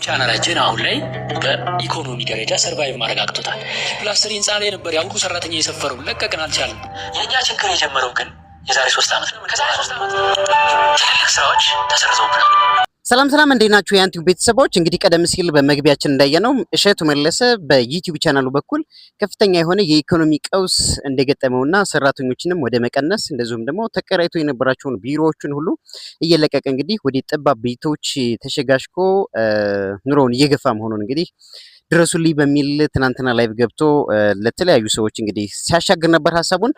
ቻናላችን አሁን ላይ በኢኮኖሚ ደረጃ ሰርቫይቭ ማድረግ አቅቶታል። ፕላስተር ህንፃ ላይ ነበር ያው ሁሉ ሰራተኛ የሰፈረው ለቀቅን አልቻለም። የኛ ችግር የጀመረው ግን የዛሬ 3 ዓመት ነው። ከዛሬ 3 ዓመት ትልልቅ ስራዎች ተሰርዘውብናል። ሰላም እንዴት ናችሁ የዩቲዩብ ቤተሰቦች? እንግዲህ ቀደም ሲል በመግቢያችን እንዳየነው እሸቱ መለሰ በዩቲዩብ ቻናሉ በኩል ከፍተኛ የሆነ የኢኮኖሚ ቀውስ እንደገጠመውና ሰራተኞችንም ወደ መቀነስ እንደዚሁም ደግሞ ተከራይቶ የነበራቸውን ቢሮዎችን ሁሉ እየለቀቀ እንግዲህ ወደ ጠባብ ቤቶች ተሸጋሽቆ ኑሮውን እየገፋ መሆኑን እንግዲህ ድረሱልኝ በሚል ትናንትና ላይቭ ገብቶ ለተለያዩ ሰዎች እንግዲህ ሲያሻግር ነበር ሐሳቡን።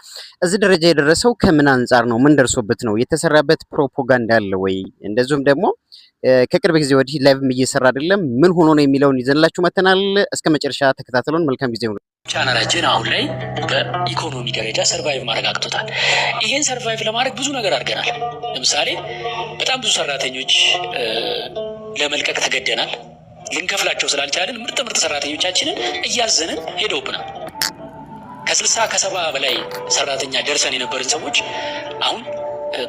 እዚህ ደረጃ የደረሰው ከምን አንፃር ነው? ምን ደርሶበት ነው? የተሰራበት ፕሮፓጋንዳ አለ ወይ? እንደዚሁም ደግሞ ከቅርብ ጊዜ ወዲህ ላይቭም እየሰራ አይደለም፣ ምን ሆኖ ነው የሚለውን ይዘንላችሁ መተናል። እስከ መጨረሻ ተከታተሉን። መልካም ጊዜ ይሁን። ቻናላችን አሁን ላይ በኢኮኖሚ ደረጃ ሰርቫይቭ ማድረግ አቅቶታል። ይሄን ሰርቫይቭ ለማድረግ ብዙ ነገር አድርገናል። ለምሳሌ በጣም ብዙ ሰራተኞች ለመልቀቅ ተገደናል። ልንከፍላቸው ስላልቻለን ምርጥ ሰራተኞቻችንን እያዘንን ሄደውብናል። ከ60 ከ70 በላይ ሰራተኛ ደርሰን የነበርን ሰዎች አሁን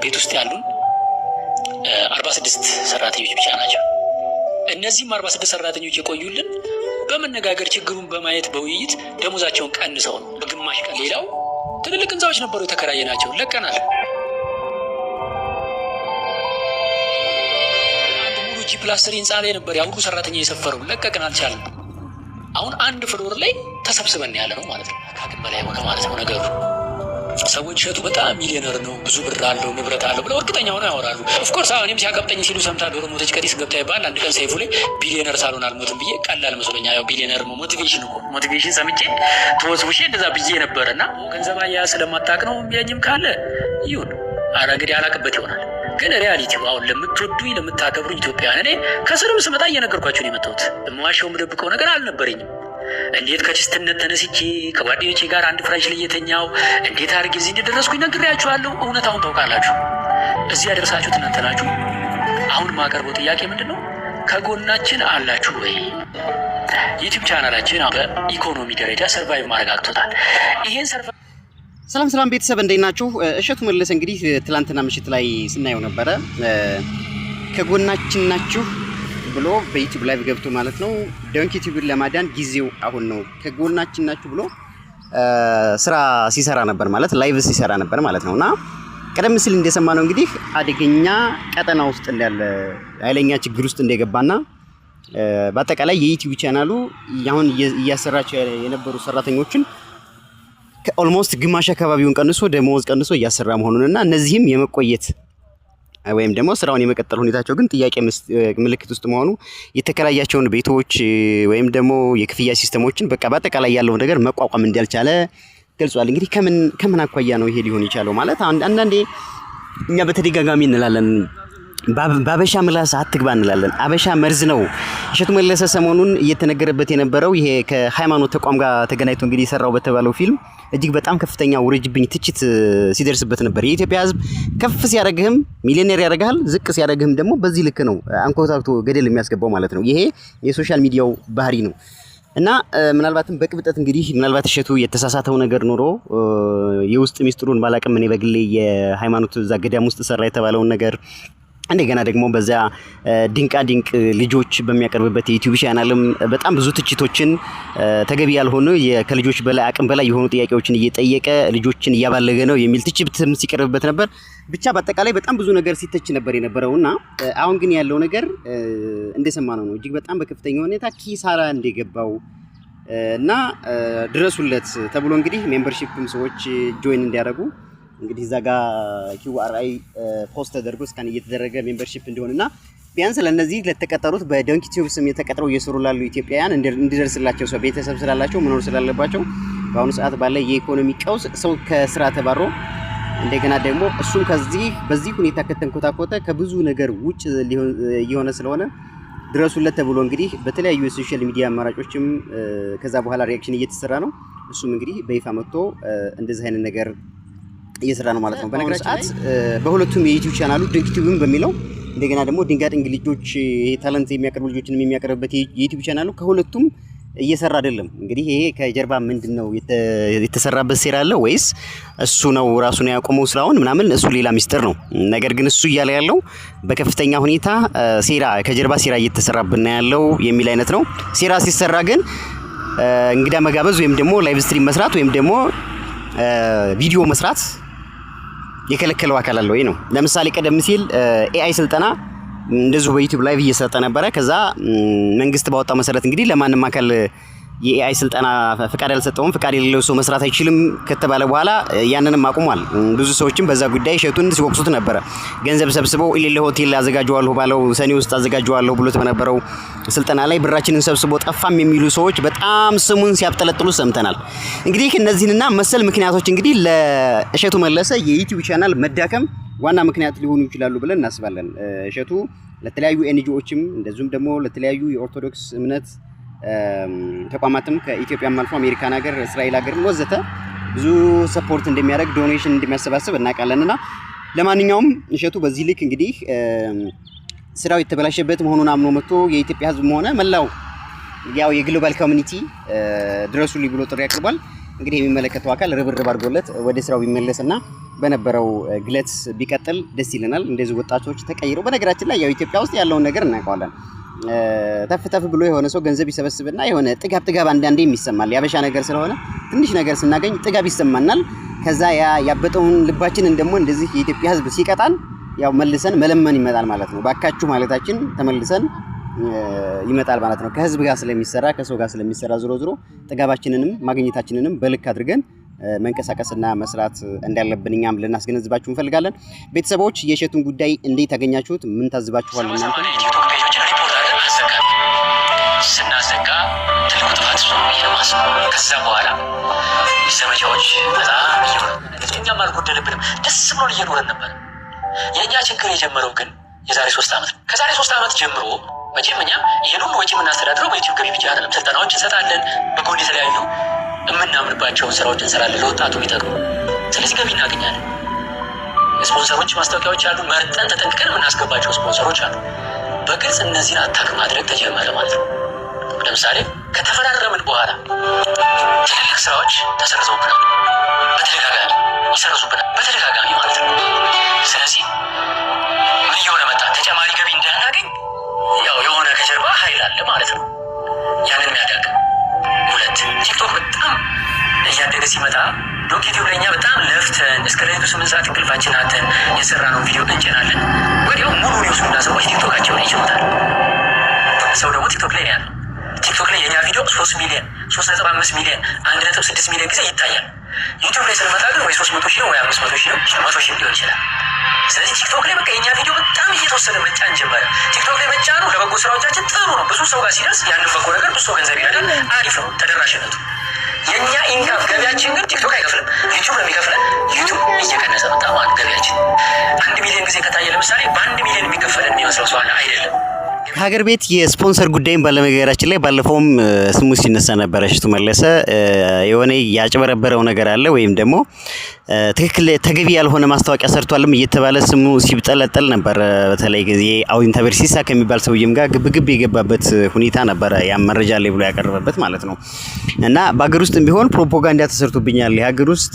ቤት ውስጥ ያሉን 46 ሰራተኞች ብቻ ናቸው። እነዚህም 46 ሰራተኞች የቆዩልን በመነጋገር ችግሩን በማየት በውይይት ደሞዛቸውን ቀንሰው ነው በግማሽ ቀን። ሌላው ትልልቅ ህንፃዎች ነበሩ የተከራየናቸው ለቀናል። ፕላስተር ህንፃ ላይ ነበር ያው ሁሉ ሰራተኛ የሰፈረው ለቀቅን አልቻለም። አሁን አንድ ፍሎር ላይ ተሰብስበን ያለ ነው ማለት ነው። ከአቅም በላይ ሆነ ማለት ነው ነገሩ። ሰዎች እሸቱ በጣም ሚሊዮነር ነው፣ ብዙ ብር አለው፣ ንብረት አለው ብለው እርግጠኛ ሆነው ያወራሉ። ኦፍኮርስ እኔም ሲያቀብጠኝ ሲሉ ሰምታ ዶሮ ሞተች ከዲስ ገብታ ይባል። አንድ ቀን ሰይፉ ላይ ቢሊዮነር ሳልሆን አልሞትም ብዬ ቀላል መስሎኛ። ያው ቢሊዮነር ነው ሞቲቬሽን እኮ ሞቲቬሽን ሰምቼ ተወስውሼ እንደዛ ብዬ ነበርና ገንዘብ አያያዝ ስለማታውቅ ነው የሚያኝም ካለ ይሁን። ኧረ እንግዲህ አላቅበት ይሆናል። ግን ሪያሊቲው አሁን ለምትወዱኝ ለምታከብሩኝ ኢትዮጵያውያን እኔ ከስርም ስመጣ እየነገርኳችሁ ነው የመጣሁት። የምዋሸው የምደብቀው ነገር አልነበረኝም። እንዴት ከችስትነት ተነስቼ ከጓደኞቼ ጋር አንድ ፍራሽ ላይ የተኛው እንዴት አድርጌ እዚህ እንደደረስኩኝ ነግሬያችኋለሁ። እውነታውን ታውቃላችሁ። እዚህ ያደረሳችሁት እናንተ ናችሁ። አሁን የማቀርበው ጥያቄ ምንድን ነው? ከጎናችን አላችሁ ወይ? ዩቲዩብ ቻናላችን በኢኮኖሚ ደረጃ ሰርቫይቭ ማድረግ አቅቶታል። ይሄን ሰላም ቤተሰብ እንዴት ናችሁ? እሸቱ መለሰ እንግዲህ ትላንትና ምሽት ላይ ስናየው ነበረ ከጎናችን ናችሁ ብሎ በዩቲዩብ ላይቭ ገብቶ ማለት ነው ዶንኪ ቲቪን ለማዳን ጊዜው አሁን ነው ከጎናችን ናችሁ ብሎ ስራ ሲሰራ ነበር ማለት ላይቭ ሲሰራ ነበር ማለት ነውና ቀደም ሲል እንደሰማነው እንግዲህ አደገኛ ቀጠና ውስጥ እንዳለ ኃይለኛ ችግር ውስጥ እንደገባና በአጠቃላይ የዩቲዩብ ቻናሉ አሁን እያሰራቸው የነበሩ ሰራተኞችን ኦልሞስት ግማሽ አካባቢውን ቀንሶ ደሞዝ ቀንሶ እያሰራ መሆኑንና እነዚህም የመቆየት ወይም ደግሞ ስራውን የመቀጠል ሁኔታቸው ግን ጥያቄ ምልክት ውስጥ መሆኑ የተከራያቸውን ቤቶች ወይም ደግሞ የክፍያ ሲስተሞችን በቃ በአጠቃላይ ያለው ነገር መቋቋም እንዳልቻለ ገልጿል። እንግዲህ ከምን አኳያ ነው ይሄ ሊሆን ይችላል ማለት አንዳንዴ እኛ በተደጋጋሚ እንላለን ባበሻ ምላስ አትግባ እንላለን። አበሻ መርዝ ነው። እሸቱ መለሰ ሰሞኑን እየተነገረበት የነበረው ይሄ ከሃይማኖት ተቋም ጋር ተገናኝቶ እንግዲህ የሰራው በተባለው ፊልም እጅግ በጣም ከፍተኛ ውርጅብኝ ትችት ሲደርስበት ነበር። የኢትዮጵያ ሕዝብ ከፍ ሲያደርግህም ሚሊዮነር ያደርግሃል፣ ዝቅ ሲያደርግህም ደግሞ በዚህ ልክ ነው አንኮታክቶ ገደል የሚያስገባው ማለት ነው። ይሄ የሶሻል ሚዲያው ባህሪ ነው እና ምናልባትም በቅብጠት እንግዲህ ምናልባት እሸቱ የተሳሳተው ነገር ኖሮ የውስጥ ሚስጥሩን ባላቅም እኔ በግሌ የሃይማኖት እዛ ገዳም ውስጥ ሰራ የተባለውን ነገር እንደገና ደግሞ በዛ ድንቃ ድንቅ ልጆች በሚያቀርብበት የዩቲዩብ ቻናልም በጣም ብዙ ትችቶችን ተገቢ ያልሆኑ ከልጆች በላይ አቅም በላይ የሆኑ ጥያቄዎችን እየጠየቀ ልጆችን እያባለገ ነው የሚል ትችትም ሲቀርብበት ነበር። ብቻ በአጠቃላይ በጣም ብዙ ነገር ሲተች ነበር የነበረውና አሁን ግን ያለው ነገር እንደሰማነው ነው እጅግ በጣም በከፍተኛ ሁኔታ ኪሳራ እንደገባው እና ድረሱለት ተብሎ እንግዲህ ሜምበርሺፕም ሰዎች ጆይን እንዲያደርጉ እንግዲህ እዛ ጋር ኪውአርአይ ፖስት ተደርጎ እስካን እየተደረገ ሜምበርሺፕ እንዲሆንና ቢያንስ ለነዚህ ለተቀጠሩት በዶንኪ ቲዩብ ስም የተቀጠሩ እየሰሩ ላሉ ኢትዮጵያውያን እንዲደርስላቸው ሰው ቤተሰብ ስላላቸው መኖር ስላለባቸው በአሁኑ ሰዓት ባለ የኢኮኖሚ ቀውስ ሰው ከስራ ተባሮ እንደገና ደግሞ እሱም በዚህ ሁኔታ ከተንኮታኮተ ከብዙ ነገር ውጭ እየሆነ ስለሆነ ድረሱለት ተብሎ እንግዲህ በተለያዩ የሶሻል ሚዲያ አማራጮችም ከዛ በኋላ ሪአክሽን እየተሰራ ነው። እሱም እንግዲህ በይፋ መጥቶ እንደዚህ አይነት ነገር እየሰራ ነው ማለት ነው። በነገራችን ሰዓት በሁለቱም የዩቲዩብ ቻናሉ ዶንኪ ቲቪም በሚለው እንደገና ደግሞ ድንጋድንግ ልጆች ይሄ ታለንት የሚያቀርቡ ልጆችንም የሚያቀርብበት የዩቲዩብ ቻናሉ ከሁለቱም እየሰራ አይደለም። እንግዲህ ይሄ ከጀርባ ምንድነው የተሰራበት ሴራ አለ ወይስ እሱ ነው ራሱን ያቆመው ስራውን ምናምን እሱ ሌላ ሚስጥር ነው። ነገር ግን እሱ እያለ ያለው በከፍተኛ ሁኔታ ሴራ ከጀርባ ሴራ እየተሰራብን ያለው የሚል አይነት ነው። ሴራ ሲሰራ ግን እንግዳ መጋበዝ ወይም ደግሞ ላይቭ ስትሪም መስራት ወይም ደግሞ ቪዲዮ መስራት የከለከለው አካል አለ ወይ ነው። ለምሳሌ ቀደም ሲል ኤአይ ስልጠና እንደዚሁ በዩቲዩብ ላይቭ እየሰጠ ነበረ። ከዛ መንግስት ባወጣው መሰረት እንግዲህ ለማንም አካል የኤአይ ስልጠና ፍቃድ ያልሰጠውም ፍቃድ የሌለው ሰው መስራት አይችልም ከተባለ በኋላ ያንንም አቁሟል። ብዙ ሰዎችም በዛ ጉዳይ እሸቱን ሲወቅሱት ነበረ። ገንዘብ ሰብስበው ኢሌሌ ሆቴል አዘጋጀዋለሁ ባለው ሰኔ ውስጥ አዘጋጀዋለሁ ብሎት በነበረው ስልጠና ላይ ብራችንን ሰብስቦ ጠፋም የሚሉ ሰዎች በጣም ስሙን ሲያብጠለጥሉ ሰምተናል። እንግዲህ እነዚህንና መሰል ምክንያቶች እንግዲህ ለእሸቱ መለሰ የዩቲዩብ ቻናል መዳከም ዋና ምክንያት ሊሆኑ ይችላሉ ብለን እናስባለን። እሸቱ ለተለያዩ ኤንጂኦዎችም እንደዚሁም ደግሞ ለተለያዩ የኦርቶዶክስ እምነት ተቋማትም ከኢትዮጵያም አልፎ አሜሪካን ሀገር፣ እስራኤል ሀገር ወዘተ ብዙ ሰፖርት እንደሚያደርግ ዶኔሽን እንደሚያሰባስብ እናውቃለንና ለማንኛውም እሸቱ በዚህ ልክ እንግዲህ ስራው የተበላሸበት መሆኑን አምኖ መጥቶ የኢትዮጵያ ሕዝብ ሆነ መላው ያው የግሎባል ኮሚኒቲ ድረሱልኝ ብሎ ጥሪ አቅርቧል። እንግዲህ የሚመለከተው አካል ርብርብ አድርጎለት ወደ ስራው ቢመለስና በነበረው ግለት ቢቀጥል ደስ ይለናል። እንደዚህ ወጣቶች ተቀይረው በነገራችን ላይ ያው ኢትዮጵያ ውስጥ ያለውን ነገር እናውቀዋለን። ተፍ ተፍ ብሎ የሆነ ሰው ገንዘብ ይሰበስብና የሆነ ጥጋብ አንዳንዴ የሚሰማል። ያበሻ ነገር ስለሆነ ትንሽ ነገር ስናገኝ ጥጋብ ይሰማናል። ከዛ ያበጠውን ልባችንን ደግሞ እንደዚህ የኢትዮጵያ ሕዝብ ሲቀጣን ያው መልሰን መለመን ይመጣል ማለት ነው። ባካችሁ ማለታችን ተመልሰን ይመጣል ማለት ነው። ከህዝብ ጋር ስለሚሰራ ከሰው ጋር ስለሚሰራ ዞሮ ጥጋባችንንም ማግኘታችንንም በልክ አድርገን መንቀሳቀስና መስራት እንዳለብን እኛም ልናስገነዝባችሁ እንፈልጋለን። ቤተሰቦች የእሸቱን ጉዳይ እንዴት ታገኛችሁት? ምን ታዝባችኋል? እናንተ ቲክቶክ ፔጆችን ሪፖርት አድርገን አዘጋን። ስናዘጋ ትልቁ ጥፋት ነው የማስበው። ከዛ በኋላ ዘመቻዎች በጣም እየሆነ እኛም አልጎደለብንም፣ ደስ ብሎን እየኖረን ነበር። የእኛ ችግር የጀመረው ግን የዛሬ 3 ዓመት ነው። ከዛሬ 3 ዓመት ጀምሮ መቼም እኛ ይሄን ሁሉ ወጪ የምናስተዳድረው በዩቲዩብ ገቢ ብቻ አይደለም። ስልጠናዎች እንሰጣለን፣ በጎን የተለያዩ የምናምንባቸውን ስራዎች እንሰራለን ለወጣቱ የሚጠቅሙ። ስለዚህ ገቢ እናገኛለን። ስፖንሰሮች፣ ማስታወቂያዎች አሉ፣ መርጠን ተጠንቅቀን የምናስገባቸው ስፖንሰሮች አሉ። በግልጽ እነዚህን አታክ ማድረግ ተጀመረ ማለት ነው። ለምሳሌ ከተፈራረምን በኋላ ትልልቅ ስራዎች ተሰርዘውብናል፣ በተደጋጋሚ ይሰርዙብናል፣ በተደጋጋሚ ማለት ነው። ስለዚህ ምን እየሆነ መጣ? ተጨማሪ ገቢ እንዳናገኝ ያው የሆነ ከጀርባ ኃይል አለ ማለት ነው። ያንን የሚያደርግ 2 ቲክቶክ በጣም እያደገ ሲመጣ ዶንኪቲቭ ለኛ በጣም ለፍተን እስከ ሌሊቱ 8 ሰዓት እንቅልፋችን አተን የሰራነው ቪዲዮ እንጭናለን። ወዲያው ሙሉ ኒውስና ሰዎች ቲክቶካቸውን ይችሉታል። ሰው ደግሞ ቲክቶክ ላይ ያለው ቲክቶክ ላይ የኛ ቪዲዮ 3 ሚሊዮን 3.5 ሚሊዮን 1.6 ሚሊዮን ጊዜ ይታያል። ዩቲዩብ ላይ ስንመጣ ግን ወይ 300 ሺህ ነው ወይ 500 ሺህ ነው 100 ሺህ ሊሆን ይችላል። ስለዚህ ቲክቶክ ላይ በቃ የኛ ቪዲዮ በጣም እየተወሰደ መጫን ጀመረ። ቲክቶክ ላይ መጫኑ ለበጎ ስራዎቻችን ጥሩ ነው። ብዙ ሰው ጋር ሲደርስ ያንን በጎ ነገር ብዙ ሰው ገንዘብ ይረዳል። አሪፍ ነው ተደራሽነቱ። የኛ ኢንካም ገቢያችን ግን ቲክቶክ አይከፍልም፣ ዩቲዩብ ነው የሚከፍለን። ዩቲዩብ እየቀነሰ መጣ ማለት ገቢያችን 1 ሚሊዮን ጊዜ ከታየ ለምሳሌ በ1 ሚሊዮን የሚከፈለን የሚመስለው ሰው አይደለም። ሀገር ቤት የስፖንሰር ጉዳይም ባለመገራችን ላይ ባለፈውም ስሙ ሲነሳ ነበረ። እሸቱ መለሰ የሆነ ያጭበረበረው ነገር አለ ወይም ደግሞ ትክክል ተገቢ ያልሆነ ማስታወቂያ ሰርቷልም እየተባለ ስሙ ሲብጠለጠል ነበር። በተለይ ጊዜ አውዲን ተበርሲሳ ከሚባል ሰውዬም ጋር ግብግብ የገባበት ሁኔታ ነበረ። ያ መረጃ ላይ ብሎ ያቀረበበት ማለት ነው። እና በሀገር ውስጥም ቢሆን ፕሮፓጋንዳ ተሰርቶብኛል። የሀገር ውስጥ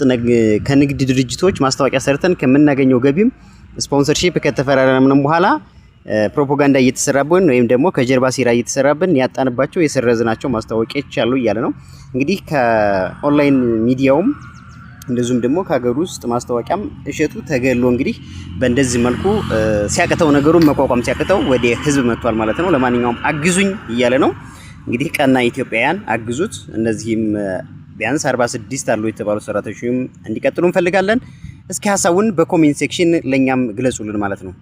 ከንግድ ድርጅቶች ማስታወቂያ ሰርተን ከምናገኘው ገቢም ስፖንሰርሺፕ ከተፈራረምንም በኋላ ፕሮፓጋንዳ እየተሰራብን ወይም ደግሞ ከጀርባ ሴራ እየተሰራብን ያጣንባቸው የሰረዝናቸው ማስታወቂያዎች አሉ እያለ ነው። እንግዲህ ከኦንላይን ሚዲያውም እንደዚሁም ደግሞ ከሀገር ውስጥ ማስታወቂያም እሸቱ ተገሎ እንግዲህ በእንደዚህ መልኩ ሲያቅተው ነገሩን መቋቋም ሲያቅተው ወደ ህዝብ መጥቷል ማለት ነው። ለማንኛውም አግዙኝ እያለ ነው። እንግዲህ ቀና ኢትዮጵያውያን አግዙት። እነዚህም ቢያንስ 46 አሉ የተባሉ ሰራተኞችም እንዲቀጥሉ እንፈልጋለን። እስኪ ሀሳቡን በኮሜንት ሴክሽን ለኛም ግለጹልን ማለት ነው።